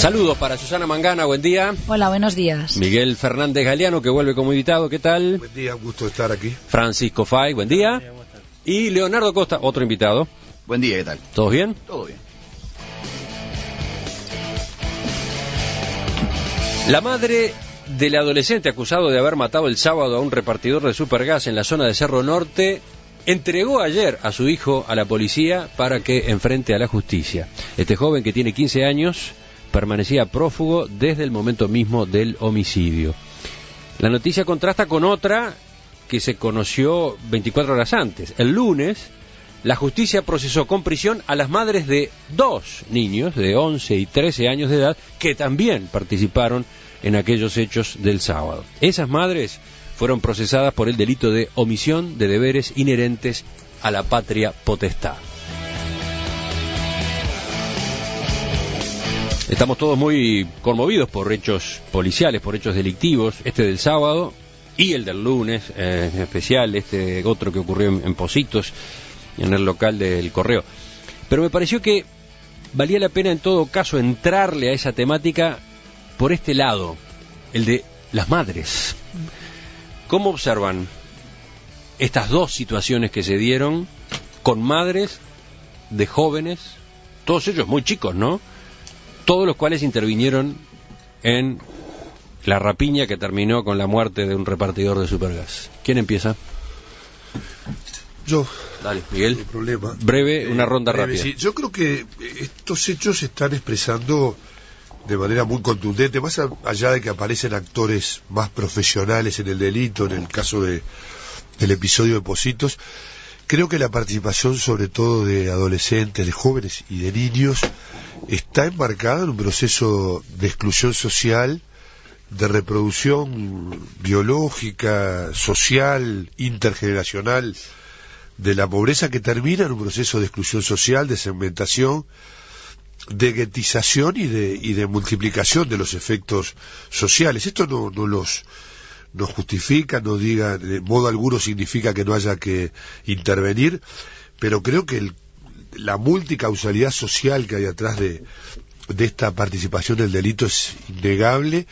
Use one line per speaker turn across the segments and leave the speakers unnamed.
Saludos para Susana Mangana, buen día.
Hola, buenos días.
Miguel Fernández Galeano, que vuelve como invitado, ¿qué tal?
Buen día, un gusto estar aquí.
Francisco Fay, buen día. Y Leonardo Costa, otro invitado.
Buen día, ¿qué tal?
¿Todos bien?
Todo bien.
La madre del adolescente acusado de haber matado el sábado a un repartidor de Supergas en la zona de Cerro Norte entregó ayer a su hijo a la policía para que enfrente a la justicia. Este joven, que tiene 15 años, permanecía prófugo desde el momento mismo del homicidio. La noticia contrasta con otra que se conoció 24 horas antes. El lunes, la justicia procesó con prisión a las madres de dos niños de 11 y 13 años de edad que también participaron en aquellos hechos del sábado. Esas madres fueron procesadas por el delito de omisión de deberes inherentes a la patria potestad. Estamos todos muy conmovidos por hechos policiales, por hechos delictivos, este del sábado y el del lunes, en especial este otro que ocurrió en Pocitos, en el local del Correo. Pero me pareció que valía la pena en todo caso entrarle a esa temática por este lado, el de las madres. ¿Cómo observan estas dos situaciones que se dieron con madres de jóvenes, todos ellos muy chicos, ¿no? Todos los cuales intervinieron en la rapiña que terminó con la muerte de un repartidor de Supergas? ¿Quién empieza?
Yo.
Dale, Miguel.
No hay problema.
Breve, una ronda rápida.
Sí. Yo creo que estos hechos se están expresando de manera muy contundente, más allá de que aparecen actores más profesionales en el delito, en el caso del episodio de Pocitos. Creo que la participación, sobre todo de adolescentes, de jóvenes y de niños, está enmarcada en un proceso de exclusión social, de reproducción biológica, social, intergeneracional de la pobreza, que termina en un proceso de exclusión social, de segmentación, de guetización y de multiplicación de los efectos sociales. Esto no justifica, no diga, de modo alguno significa que no haya que intervenir, pero creo que la multicausalidad social que hay atrás de esta participación del delito es innegable.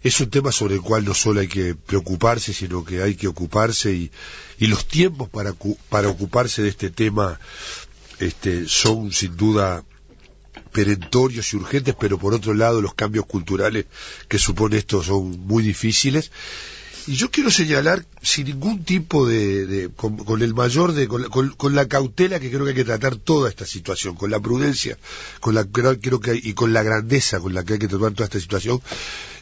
Es un tema sobre el cual no solo hay que preocuparse, sino que hay que ocuparse, y los tiempos para ocuparse de este tema son sin duda perentorios y urgentes, pero por otro lado los cambios culturales que supone esto son muy difíciles. Y yo quiero señalar, sin ningún tipo con el mayor con la cautela que creo que hay que tratar toda esta situación, con la prudencia, y con la grandeza con la que hay que tratar toda esta situación.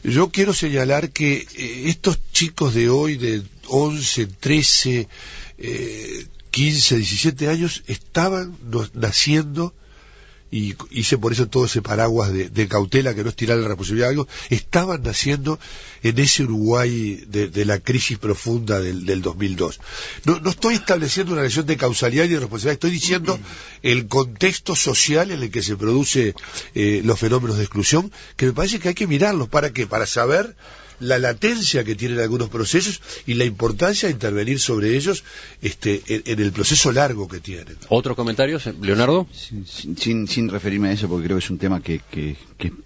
Yo quiero señalar que estos chicos de hoy, de 11, 13, 15, 17 años, estaban naciendo, y hice por eso todo ese paraguas de cautela, que no es tirar la responsabilidad de algo, estaban naciendo en ese Uruguay de la crisis profunda del 2002. No estoy estableciendo una relación de causalidad y de responsabilidad, estoy diciendo el contexto social en el que se produce los fenómenos de exclusión, que me parece que hay que mirarlos. ¿Para qué? Para saber la latencia que tienen algunos procesos y la importancia de intervenir sobre ellos en el proceso largo que tienen.
¿Otros comentarios, Leonardo?
Sin referirme a eso, porque creo que es un tema que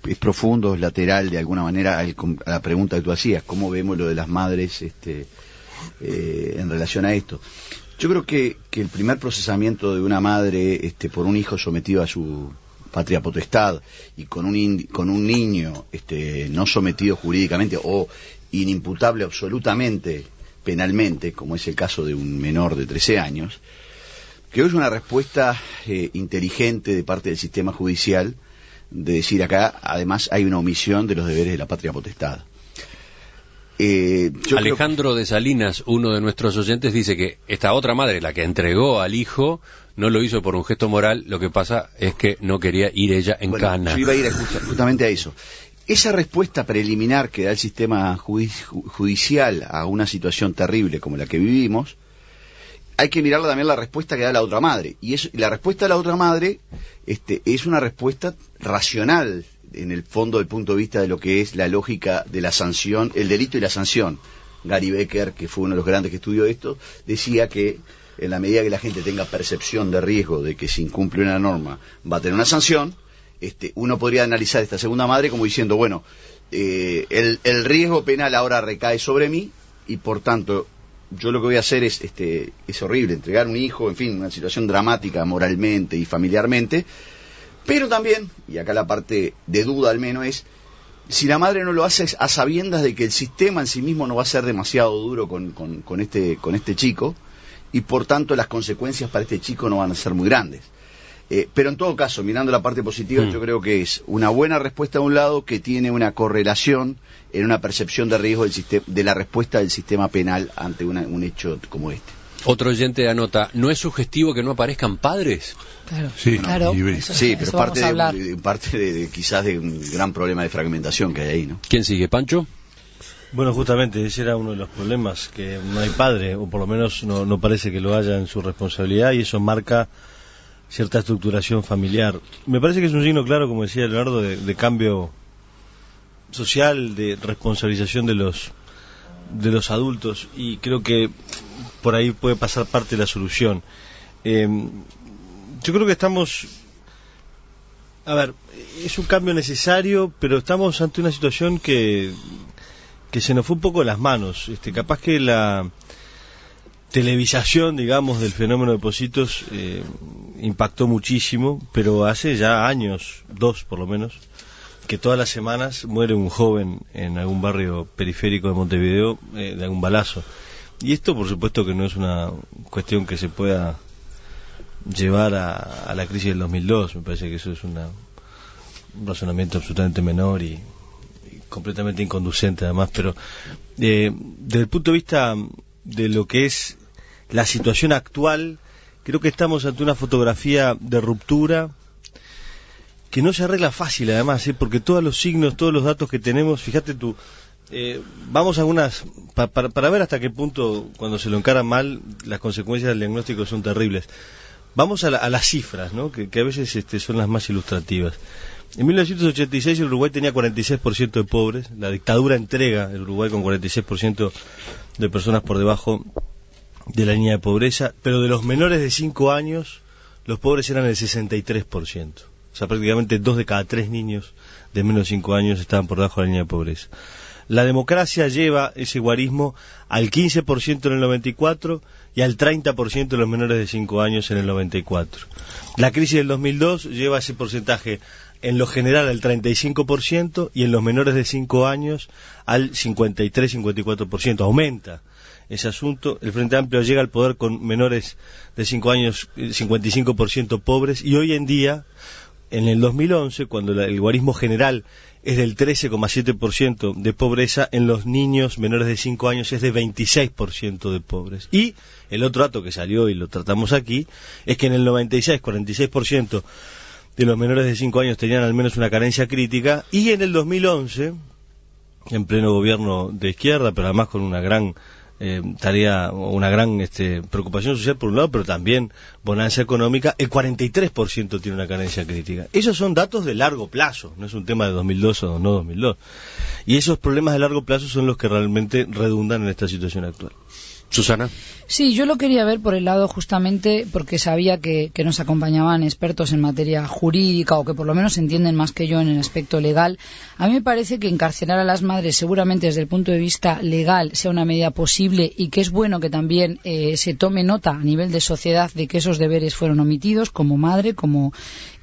es profundo, es lateral de alguna manera a la pregunta que tú hacías, ¿cómo vemos lo de las madres en relación a esto? Yo creo que el primer procesamiento de una madre por un hijo sometido a su patria potestad y con un niño no sometido jurídicamente o inimputable absolutamente penalmente, como es el caso de un menor de 13 años, creo que es una respuesta inteligente de parte del sistema judicial, de decir acá además hay una omisión de los deberes de la patria potestad.
Alejandro de Salinas, uno de nuestros oyentes, dice que esta otra madre, la que entregó al hijo, no lo hizo por un gesto moral, lo que pasa es que no quería ir ella en cana.
Yo iba a ir justamente a eso. Esa respuesta preliminar que da el sistema judicial a una situación terrible como la que vivimos, hay que mirarla también la respuesta que da la otra madre. Y la respuesta de la otra madre es una respuesta racional, en el fondo, del punto de vista de lo que es la lógica de la sanción, el delito y la sanción. Gary Becker, que fue uno de los grandes que estudió esto, decía que en la medida que la gente tenga percepción de riesgo de que se incumple una norma va a tener una sanción, uno podría analizar esta segunda madre como diciendo, bueno, el riesgo penal ahora recae sobre mí y por tanto yo lo que voy a hacer es horrible, entregar un hijo, en fin, una situación dramática moralmente y familiarmente, pero también, y acá la parte de duda al menos es, si la madre no lo hace a sabiendas de que el sistema en sí mismo no va a ser demasiado duro con este chico, y por tanto las consecuencias para este chico no van a ser muy grandes. Pero en todo caso, mirando la parte positiva, yo creo que es una buena respuesta de un lado que tiene una correlación en una percepción de riesgo de la respuesta del sistema penal ante un hecho como este.
Otro oyente anota, ¿no es sugestivo que no aparezcan padres?
Claro,
Sí,
claro.
Sí, pero parte de quizás de un gran problema de fragmentación que hay ahí, ¿no?
¿Quién sigue, Pancho?
Bueno, justamente ese era uno de los problemas, que no hay padre, o por lo menos no parece que lo haya en su responsabilidad, y eso marca cierta estructuración familiar. Me parece que es un signo claro, como decía Leonardo, de cambio social, de responsabilización de los adultos, y creo que por ahí puede pasar parte de la solución. Yo creo que estamos... A ver, es un cambio necesario, pero estamos ante una situación que se nos fue un poco de las manos. Capaz que la televisación, digamos, del fenómeno de Positos impactó muchísimo, pero hace ya años, 2 por lo menos, que todas las semanas muere un joven en algún barrio periférico de Montevideo de algún balazo. Y esto, por supuesto, que no es una cuestión que se pueda llevar a la crisis del 2002. Me parece que eso es un razonamiento absolutamente menor y completamente inconducente, además. Pero desde el punto de vista de lo que es la situación actual, creo que estamos ante una fotografía de ruptura que no se arregla fácil, además, porque todos los signos, todos los datos que tenemos, fíjate tú, vamos a algunas, para ver hasta qué punto, cuando se lo encara mal, las consecuencias del diagnóstico son terribles. Vamos a las cifras, ¿no? Que a veces son las más ilustrativas. En 1986 el Uruguay tenía 46% de pobres, la dictadura entrega el Uruguay con 46% de personas por debajo de la línea de pobreza, pero de los menores de 5 años, los pobres eran el 63%. O sea, prácticamente 2 de cada 3 niños de menos de 5 años estaban por debajo de la línea de pobreza. La democracia lleva ese guarismo al 15% en el 94 y al 30% de los menores de 5 años en el 94. La crisis del 2002 lleva ese porcentaje en lo general al 35% y en los menores de 5 años al 53-54%. Aumenta ese asunto. El Frente Amplio llega al poder con menores de 5 años, 55% pobres, y hoy en día, en el 2011, cuando el guarismo general es del 13,7% de pobreza, en los niños menores de 5 años es de 26% de pobres. Y el otro dato que salió y lo tratamos aquí es que en el 96, 46% de los menores de 5 años tenían al menos una carencia crítica, y en el 2011, en pleno gobierno de izquierda, pero además con una gran tarea, una gran preocupación social por un lado, pero también bonanza económica, el 43% tiene una carencia crítica. Esos son datos de largo plazo, no es un tema de 2002 o no 2002. Y esos problemas de largo plazo son los que realmente redundan en esta situación actual.
Susana.
Sí, yo lo quería ver por el lado justamente porque sabía que nos acompañaban expertos en materia jurídica o que por lo menos entienden más que yo en el aspecto legal. A mí me parece que encarcelar a las madres seguramente desde el punto de vista legal sea una medida posible y que es bueno que también se tome nota a nivel de sociedad de que esos deberes fueron omitidos como madre, como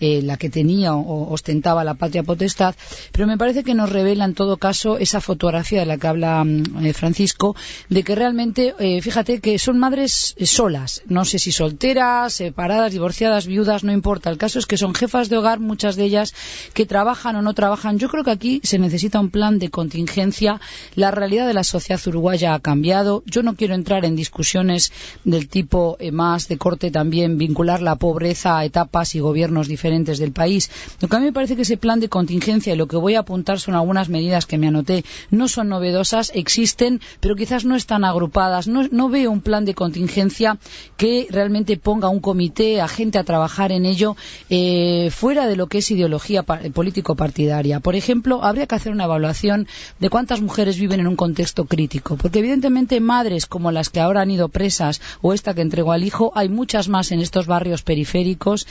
la que tenía o ostentaba la patria potestad, pero me parece que nos revela en todo caso esa fotografía de la que habla Francisco, de que realmente, fíjate que son madres solas, no sé si solteras, separadas, divorciadas, viudas, no importa, el caso es que son jefas de hogar, muchas de ellas que trabajan o no trabajan. Yo creo que aquí se necesita un plan de contingencia. La realidad de la sociedad uruguaya ha cambiado. Yo no quiero entrar en discusiones del tipo más de corte también vincular la pobreza a etapas y gobiernos diferentes del país. Lo que a mí me parece que ese plan de contingencia, y lo que voy a apuntar son algunas medidas que me anoté, no son novedosas, existen, pero quizás no están agrupadas. No veo un plan de contingencia que realmente ponga un comité, a gente a trabajar en ello, fuera de lo que es ideología político-partidaria. Por ejemplo, habría que hacer una evaluación de cuántas mujeres viven en un contexto crítico, porque evidentemente madres como las que ahora han ido presas o esta que entregó al hijo, hay muchas más en estos barrios periféricos,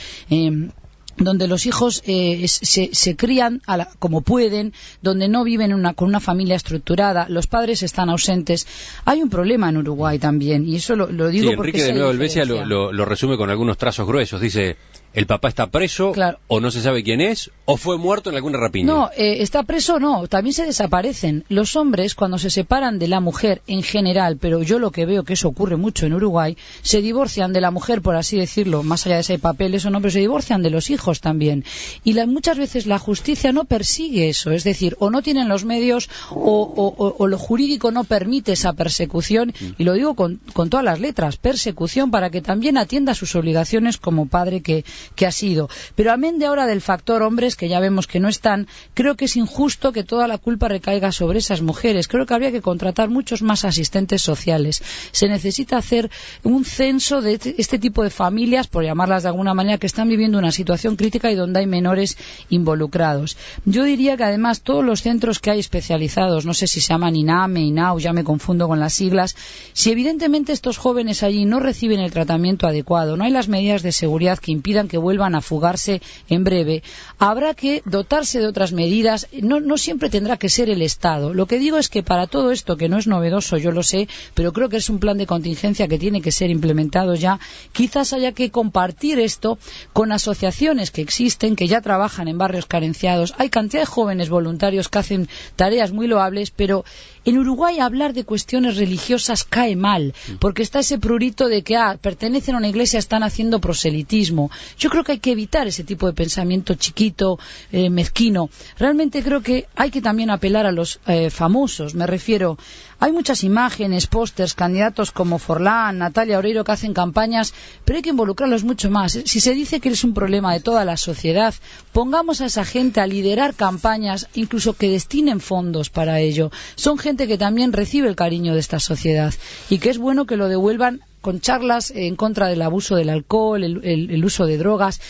donde los hijos se crían como pueden, donde no viven con una familia estructurada, los padres están ausentes. Hay un problema en Uruguay también, y eso lo digo
sí,
porque
Enrique de Nueva Helvecia lo resume con algunos trazos gruesos. Dice, el papá está preso, claro, o no se sabe quién es, o fue muerto en alguna rapiña.
No, está preso no, también se desaparecen. Los hombres, cuando se separan de la mujer en general, pero yo lo que veo que eso ocurre mucho en Uruguay, se divorcian de la mujer, por así decirlo, más allá de si hay papeles o no, pero se divorcian de los hijos también. Y muchas veces la justicia no persigue eso, es decir, o no tienen los medios o lo jurídico no permite esa persecución, y lo digo con todas las letras, persecución, para que también atienda sus obligaciones como padre que ha sido. Pero amén de ahora del factor hombres, que ya vemos que no están, creo que es injusto que toda la culpa recaiga sobre esas mujeres. Creo que habría que contratar muchos más asistentes sociales. Se necesita hacer un censo de este tipo de familias, por llamarlas de alguna manera, que están viviendo una situación crítica y donde hay menores involucrados. Yo diría que además todos los centros que hay especializados, no sé si se llaman INAME, INAU, ya me confundo con las siglas, si evidentemente estos jóvenes allí no reciben el tratamiento adecuado, no hay las medidas de seguridad que impidan que vuelvan a fugarse en breve, habrá que dotarse de otras medidas. No siempre tendrá que ser el Estado. Lo que digo es que para todo esto, que no es novedoso, yo lo sé, pero creo que es un plan de contingencia que tiene que ser implementado ya, quizás haya que compartir esto con asociaciones que existen, que ya trabajan en barrios carenciados. Hay cantidad de jóvenes voluntarios que hacen tareas muy loables, pero en Uruguay hablar de cuestiones religiosas cae mal, porque está ese prurito de que pertenecen a una iglesia, están haciendo proselitismo. Yo creo que hay que evitar ese tipo de pensamiento chiquito, mezquino. Realmente creo que hay que también apelar a los famosos, me refiero. Hay muchas imágenes, pósters, candidatos como Forlán, Natalia Oreiro, que hacen campañas, pero hay que involucrarlos mucho más. Si se dice que es un problema de toda la sociedad, pongamos a esa gente a liderar campañas, incluso que destinen fondos para ello. Son gente que también recibe el cariño de esta sociedad, y que es bueno que lo devuelvan con charlas en contra del abuso del alcohol, el uso de drogas.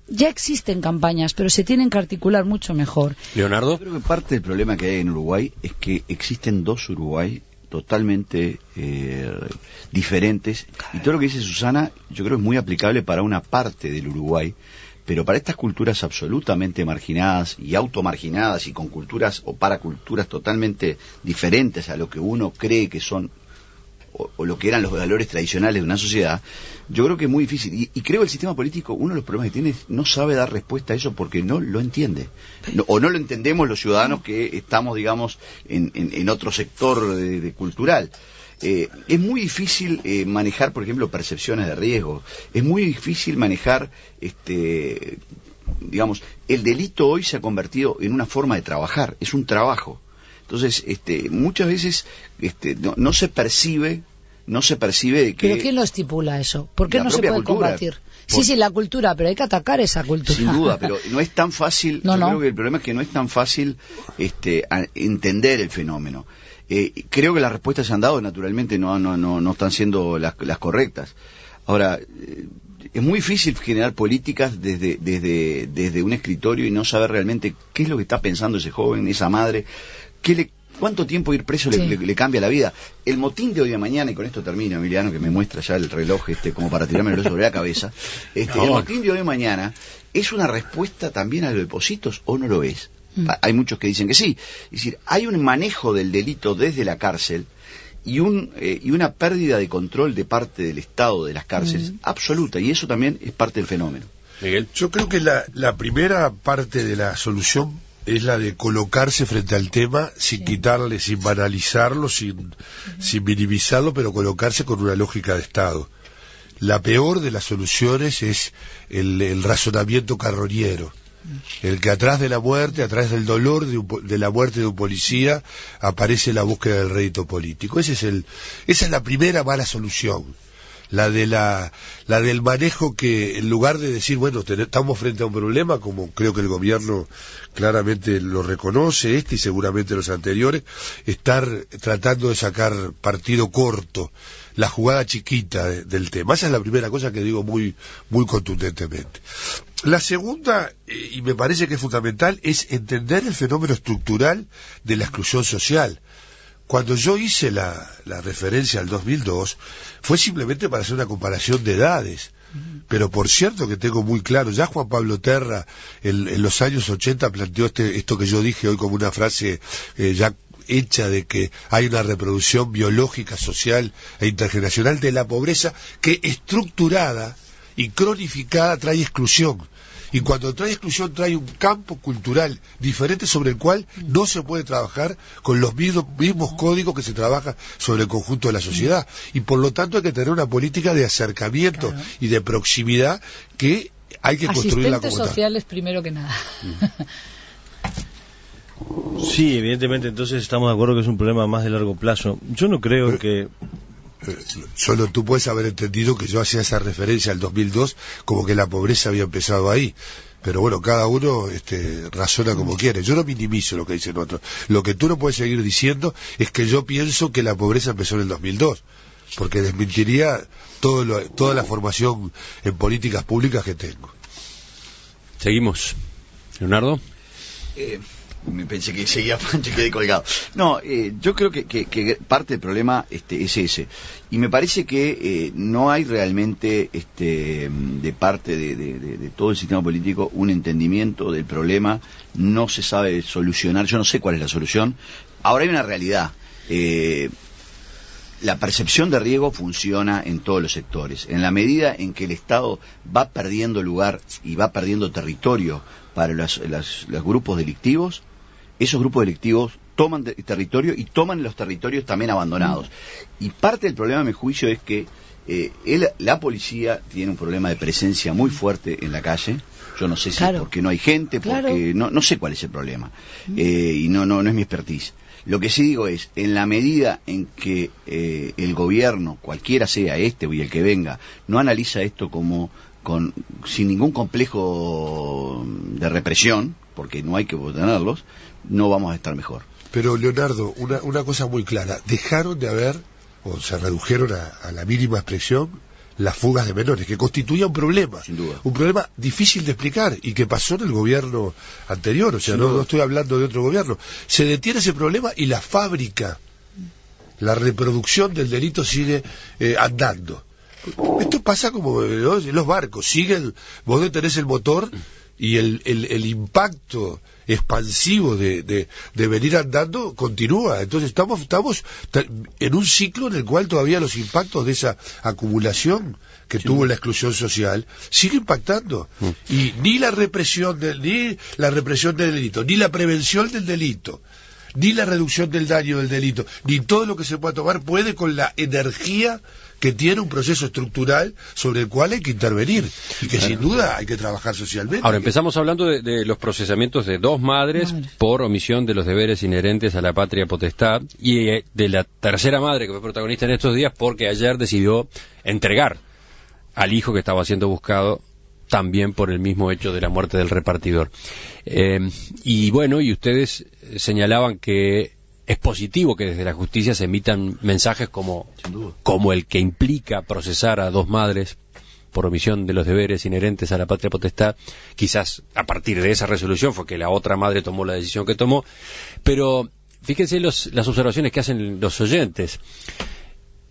Ya existen campañas, pero se tienen que articular mucho mejor.
Leonardo.
Yo creo que parte del problema que hay en Uruguay es que existen dos Uruguay totalmente diferentes, y todo lo que dice Susana yo creo es muy aplicable para una parte del Uruguay, pero para estas culturas absolutamente marginadas y automarginadas, y con culturas o para culturas totalmente diferentes a lo que uno cree que son o lo que eran los valores tradicionales de una sociedad, yo creo que es muy difícil. Y creo que el sistema político, uno de los problemas que tiene es no sabe dar respuesta a eso porque no lo entiende. O no lo entendemos los ciudadanos que estamos, digamos, en otro sector cultural. Es muy difícil manejar, por ejemplo, percepciones de riesgo. Es muy difícil manejar, digamos, el delito hoy se ha convertido en una forma de trabajar, es un trabajo. Entonces, muchas veces no se percibe de que...
¿Pero quién lo estipula eso? ¿Por qué no se puede combatir? Sí, la cultura, pero hay que atacar esa cultura.
Sin duda, pero no es tan fácil. Creo que el problema es que no es tan fácil entender el fenómeno. Creo que las respuestas se han dado, naturalmente no están siendo las correctas. Ahora, es muy difícil generar políticas desde un escritorio y no saber realmente qué es lo que está pensando ese joven, esa madre. ¿Cuánto tiempo ir preso le cambia la vida? El motín de hoy de mañana, y con esto termino, Emiliano, que me muestra ya el reloj como para tirármelo sobre la cabeza. El motín de hoy de mañana es una respuesta también a los depósitos, ¿o no lo es? Hay muchos que dicen que sí. Es decir, hay un manejo del delito desde la cárcel y una pérdida de control de parte del Estado de las cárceles absoluta, y eso también es parte del fenómeno.
Miguel.
Yo creo que la primera parte de la solución es la de colocarse frente al tema sin quitarle, sin banalizarlo, sin minimizarlo, pero colocarse con una lógica de Estado. La peor de las soluciones es el razonamiento carroñero, el que atrás de la muerte, atrás del dolor de la muerte de un policía, aparece la búsqueda del rédito político. Esa es la primera mala solución. La del manejo que, en lugar de decir, bueno, estamos frente a un problema, como creo que el gobierno claramente lo reconoce, y seguramente los anteriores, estar tratando de sacar partido corto, la jugada chiquita del tema. Esa es la primera cosa que digo muy contundentemente. La segunda, y me parece que es fundamental, es entender el fenómeno estructural de la exclusión social. Cuando yo hice la referencia al 2002, fue simplemente para hacer una comparación de edades. Pero por cierto que tengo muy claro, ya Juan Pablo Terra en los años 80 planteó esto que yo dije hoy como una frase ya hecha, de que hay una reproducción biológica, social e intergeneracional de la pobreza que estructurada y cronificada trae exclusión. Y cuando trae exclusión trae un campo cultural diferente sobre el cual no se puede trabajar con los mismos códigos que se trabaja sobre el conjunto de la sociedad. Y por lo tanto hay que tener una política de acercamiento y de proximidad que hay que construir la comunidad.
Asistentes sociales primero que nada.
Sí, evidentemente, entonces estamos de acuerdo que es un problema más de largo plazo. Yo no creo que...
Solo tú puedes haber entendido que yo hacía esa referencia al 2002 como que la pobreza había empezado ahí. Pero bueno, cada uno razona como quiere. Yo no minimizo lo que dicen otros. Lo que tú no puedes seguir diciendo es que yo pienso que la pobreza empezó en el 2002, porque desmentiría toda la formación en políticas públicas que tengo.
Seguimos. Leonardo.
Me pensé que seguía Pancho y quedé colgado. No, yo creo que parte del problema es ese. Y me parece que no hay realmente de parte de todo el sistema político un entendimiento del problema. No se sabe solucionar. Yo no sé cuál es la solución. Ahora hay una realidad. La percepción de riesgo funciona en todos los sectores. En la medida en que el Estado va perdiendo lugar y va perdiendo territorio para los grupos delictivos, esos grupos delictivos toman territorio y toman los territorios también abandonados. Y parte del problema, a mi juicio, es que la policía tiene un problema de presencia muy fuerte en la calle. Yo no sé si es porque no hay gente, porque no sé cuál es el problema. Y no es mi expertise. Lo que sí digo es, en la medida en que el gobierno, cualquiera sea o el que venga, no analiza esto sin ningún complejo de represión, porque no hay que tenerlos, no vamos a estar mejor.
Pero Leonardo, una cosa muy clara, dejaron de haber, o se redujeron a la mínima expresión, las fugas de menores, que constituía un problema,
sin duda,
un problema difícil de explicar y que pasó en el gobierno anterior, o sea, no estoy hablando de otro gobierno. Se detiene ese problema y la fábrica, la reproducción del delito sigue andando. Esto pasa como en los barcos, vos detenés el motor y el impacto expansivo de venir andando continúa. Entonces estamos en un ciclo en el cual todavía los impactos de esa acumulación que tuvo la exclusión social sigue impactando. Y ni la represión del delito, ni la prevención del delito, ni la reducción del daño del delito, ni todo lo que se pueda tomar puede con la energía que tiene un proceso estructural sobre el cual hay que intervenir y que sin duda hay que trabajar socialmente.
Ahora empezamos hablando de los procesamientos de 2 madres por omisión de los deberes inherentes a la patria potestad y de la tercera madre que fue protagonista en estos días porque ayer decidió entregar al hijo que estaba siendo buscado también por el mismo hecho de la muerte del repartidor. Y bueno, y ustedes señalaban que es positivo que desde la justicia se emitan mensajes como el que implica procesar a 2 madres por omisión de los deberes inherentes a la patria potestad. Quizás a partir de esa resolución fue que la otra madre tomó la decisión que tomó, pero fíjense las observaciones que hacen los oyentes.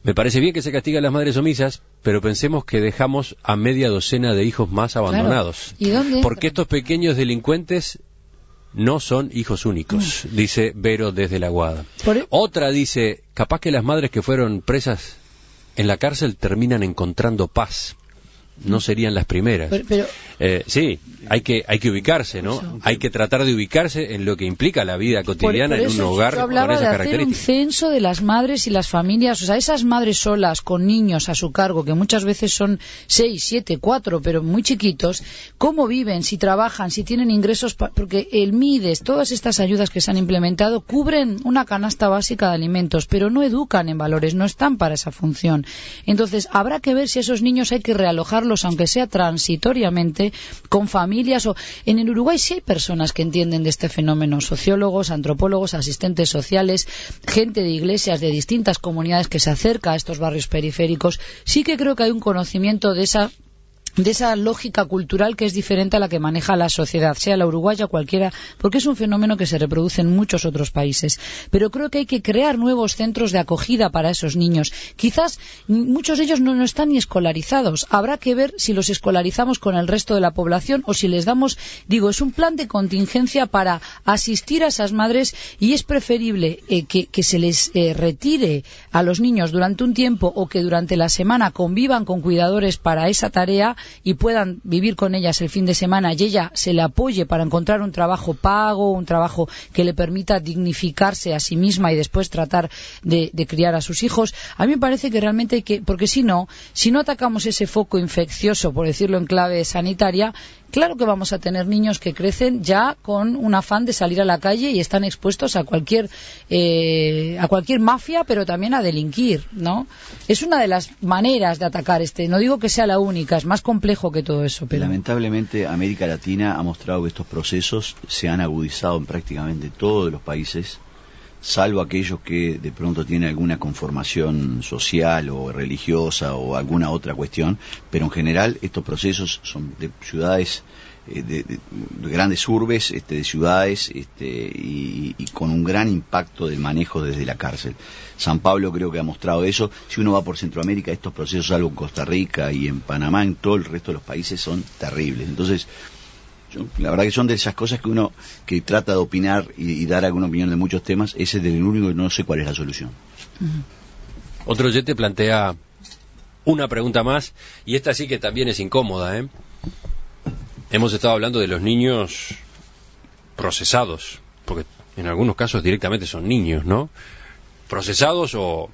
Me parece bien que se castigue a las madres omisas, pero pensemos que dejamos a media docena de hijos más abandonados.
¿Y dónde?
Porque estos pequeños delincuentes no son hijos únicos, dice Vero desde la Guada. Otra dice, capaz que las madres que fueron presas en la cárcel terminan encontrando paz. No serían las primeras. Sí, hay que ubicarse, ¿no? Eso. Hay que tratar de ubicarse en lo que implica la vida cotidiana en un hogar con esas características.
Hacer un censo de las madres y las familias, o sea, esas madres solas con niños a su cargo, que muchas veces son 6, 7, 4, pero muy chiquitos, cómo viven, si trabajan, si tienen ingresos, porque el MIDES, todas estas ayudas que se han implementado cubren una canasta básica de alimentos, pero no educan en valores, no están para esa función. Entonces, habrá que ver si a esos niños hay que realojarlos, aunque sea transitoriamente, con familias. En el Uruguay sí hay personas que entienden de este fenómeno, sociólogos, antropólogos, asistentes sociales, gente de iglesias de distintas comunidades que se acerca a estos barrios periféricos. Sí que creo que hay un conocimiento de esa esa lógica cultural que es diferente a la que maneja la sociedad, sea la uruguaya, cualquiera, porque es un fenómeno que se reproduce en muchos otros países. Pero creo que hay que crear nuevos centros de acogida para esos niños. Quizás muchos de ellos no están ni escolarizados. Habrá que ver si los escolarizamos con el resto de la población o si les damos, es un plan de contingencia para asistir a esas madres, y es preferible que se les retire a los niños durante un tiempo o que durante la semana convivan con cuidadores para esa tarea y puedan vivir con ellas el fin de semana, y ella se le apoye para encontrar un trabajo pago, un trabajo que le permita dignificarse a sí misma y después tratar de criar a sus hijos. A mí me parece que realmente hay que, porque si no atacamos ese foco infeccioso, por decirlo en clave sanitaria, claro que vamos a tener niños que crecen ya con un afán de salir a la calle y están expuestos a cualquier mafia, pero también a delinquir, ¿no? Es una de las maneras de atacar no digo que sea la única, es más complejo que todo eso. Pero
lamentablemente América Latina ha mostrado que estos procesos se han agudizado en prácticamente todos los países, salvo aquellos que de pronto tienen alguna conformación social o religiosa o alguna otra cuestión, pero en general estos procesos son de ciudades, de grandes urbes, de ciudades, y con un gran impacto del manejo desde la cárcel. San Pablo creo que ha mostrado eso. Si uno va por Centroamérica, estos procesos, salvo en Costa Rica y en Panamá, en todo el resto de los países son terribles. Entonces, la verdad que son de esas cosas que uno que trata de opinar y dar alguna opinión de muchos temas, ese es el único que no sé cuál es la solución.
Otro oyente plantea una pregunta más, y esta sí que también es incómoda, ¿eh? Hemos estado hablando de los niños procesados, porque en algunos casos directamente son niños, ¿no? Procesados o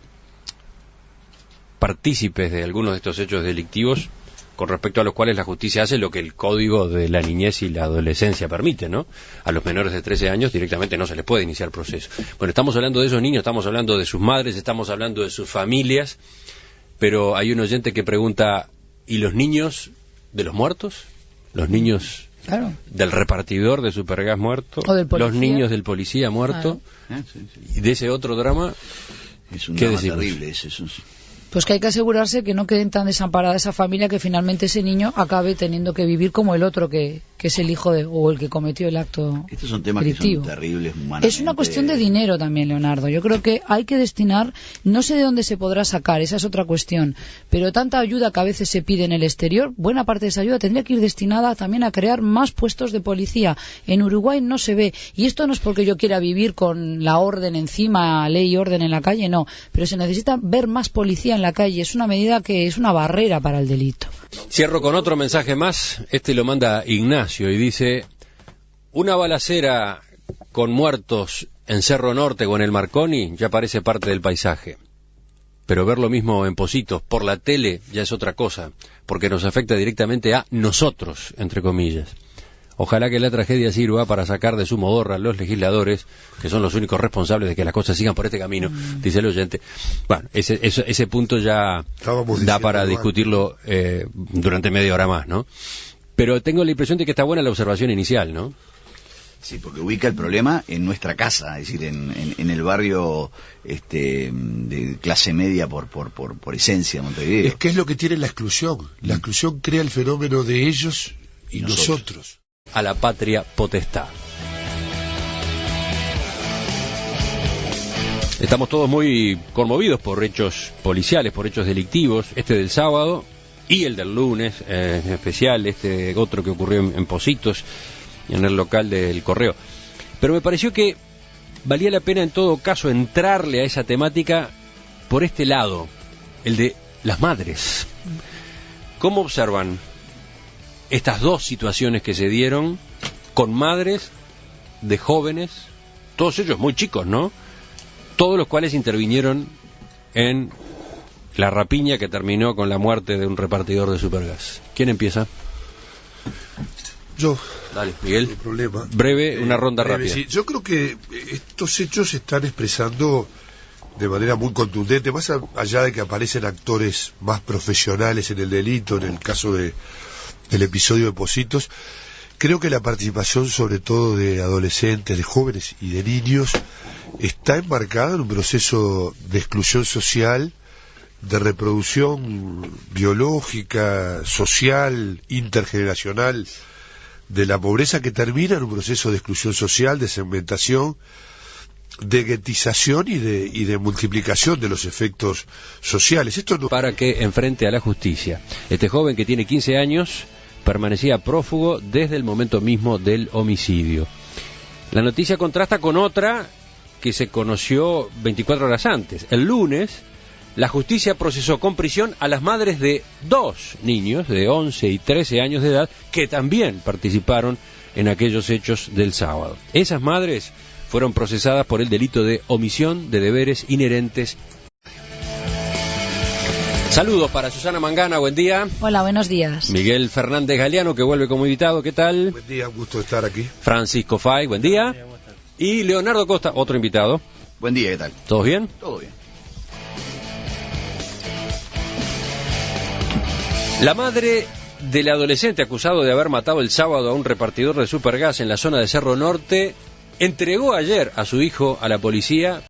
partícipes de algunos de estos hechos delictivos, con respecto a los cuales la justicia hace lo que el Código de la Niñez y la Adolescencia permite, ¿no? A los menores de 13 años directamente no se les puede iniciar proceso. Bueno, estamos hablando de esos niños, estamos hablando de sus madres, estamos hablando de sus familias, pero hay un oyente que pregunta, ¿y los niños de los muertos? ¿Los niños
claro.
del repartidor de Supergas muerto?
¿O del policía?
¿Los niños del policía muerto?
Claro.
¿Y de ese otro drama?
Es un
¿Qué
drama
decimos?
terrible,
Pues que hay que asegurarse que no queden tan desamparada esa familia, que finalmente ese niño acabe teniendo que vivir como el otro que es el hijo o el que cometió el acto
Estos son temas
delictivo.
Que son terribles humanamente.
Es una cuestión de dinero también, Leonardo. Yo creo que hay que destinar, no sé de dónde se podrá sacar, esa es otra cuestión, pero tanta ayuda que a veces se pide en el exterior, buena parte de esa ayuda tendría que ir destinada también a crear más puestos de policía. En Uruguay no se ve, y esto no es porque yo quiera vivir con la orden encima, ley y orden en la calle, no, pero se necesita ver más policía en la calle. Es una medida que es una barrera para el delito.
Cierro con otro mensaje más. Este lo manda Ignacio y dice: una balacera con muertos en Cerro Norte o en el Marconi ya parece parte del paisaje. Pero ver lo mismo en Positos por la tele ya es otra cosa, porque nos afecta directamente a nosotros, entre comillas. Ojalá que la tragedia sirva para sacar de su modorra a los legisladores, que son los únicos responsables de que las cosas sigan por este camino, dice el oyente. Bueno, ese punto ya da para discutirlo durante media hora más, ¿no? Pero tengo la impresión de que está buena la observación inicial, ¿no?
Sí, porque ubica el problema en nuestra casa, es decir, en el barrio de clase media por esencia, Montevideo.
Es que es lo que tiene la exclusión. La exclusión crea el fenómeno de ellos y nosotros.
A la patria potestad. Estamos todos muy conmovidos por hechos policiales, por hechos delictivos, este del sábado y el del lunes, en especial este otro que ocurrió en Positos, en el local del Correo. Pero me pareció que valía la pena en todo caso entrarle a esa temática por este lado, el de las madres. ¿Cómo observan estas dos situaciones que se dieron con madres de jóvenes, todos ellos muy chicos, ¿no? Todos los cuales intervinieron en la rapiña que terminó con la muerte de un repartidor de Supergas? ¿Quién empieza?
Yo.
Dale, Miguel.
No hay problema.
Breve, una ronda rápida.
Sí. Yo creo que estos hechos se están expresando de manera muy contundente, más allá de que aparecen actores más profesionales en el delito, en el caso del episodio de Positos. Creo que la participación sobre todo de adolescentes, de jóvenes y de niños está enmarcada en un proceso de exclusión social de reproducción biológica, social, intergeneracional de la pobreza, que termina en un proceso de exclusión social, de segmentación, de guetización y de multiplicación de los efectos sociales. Esto no...
Para que enfrente a la justicia. Este joven, que tiene 15 años, permanecía prófugo desde el momento mismo del homicidio. La noticia contrasta con otra que se conoció 24 horas antes. El lunes, la justicia procesó con prisión a las madres de 2 niños de 11 y 13 años de edad que también participaron en aquellos hechos del sábado. Esas madres fueron procesadas por el delito de omisión de deberes inherentes. Saludos para Susana Mangana, buen día.
Hola, buenos días.
Miguel Fernández Galeano, que vuelve como invitado, ¿qué tal?
Buen día, un gusto estar aquí.
Francisco Fay, buen día. Y Leonardo Costa, otro invitado.
Buen día, ¿qué tal?
¿Todos bien?
Todo bien.
La madre del adolescente acusado de haber matado el sábado a un repartidor de Supergas en la zona de Cerro Norte entregó ayer a su hijo a la policía